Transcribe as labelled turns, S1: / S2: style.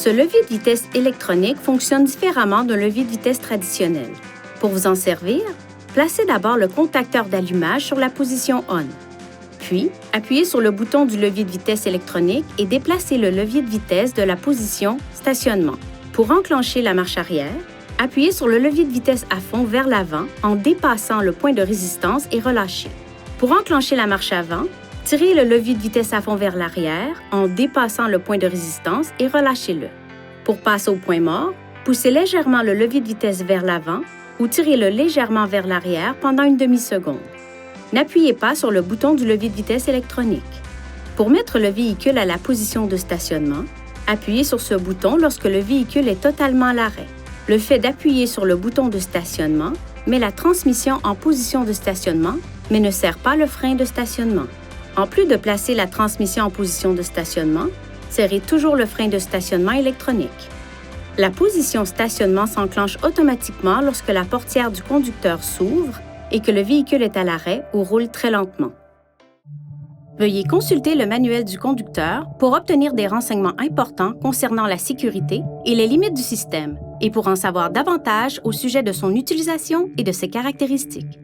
S1: Ce levier de vitesse électronique fonctionne différemment d'un levier de vitesse traditionnel. Pour vous en servir, placez d'abord le contacteur d'allumage sur la position ON. Puis, appuyez sur le bouton du levier de vitesse électronique et déplacez le levier de vitesse de la position stationnement. Pour enclencher la marche arrière, appuyez sur le levier de vitesse à fond vers l'avant en dépassant le point de résistance et relâchez. Pour enclencher la marche avant, tirez le levier de vitesse à fond vers l'arrière en dépassant le point de résistance et relâchez-le. Pour passer au point mort, poussez légèrement le levier de vitesse vers l'avant ou tirez-le légèrement vers l'arrière pendant une demi-seconde. N'appuyez pas sur le bouton du levier de vitesse électronique. Pour mettre le véhicule à la position de stationnement, appuyez sur ce bouton lorsque le véhicule est totalement à l'arrêt. Le fait d'appuyer sur le bouton de stationnement met la transmission en position de stationnement, mais ne sert pas le frein de stationnement. En plus de placer la transmission en position de stationnement, serrez toujours le frein de stationnement électronique. La position stationnement s'enclenche automatiquement lorsque la portière du conducteur s'ouvre et que le véhicule est à l'arrêt ou roule très lentement. Veuillez consulter le manuel du conducteur pour obtenir des renseignements importants concernant la sécurité et les limites du système et pour en savoir davantage au sujet de son utilisation et de ses caractéristiques.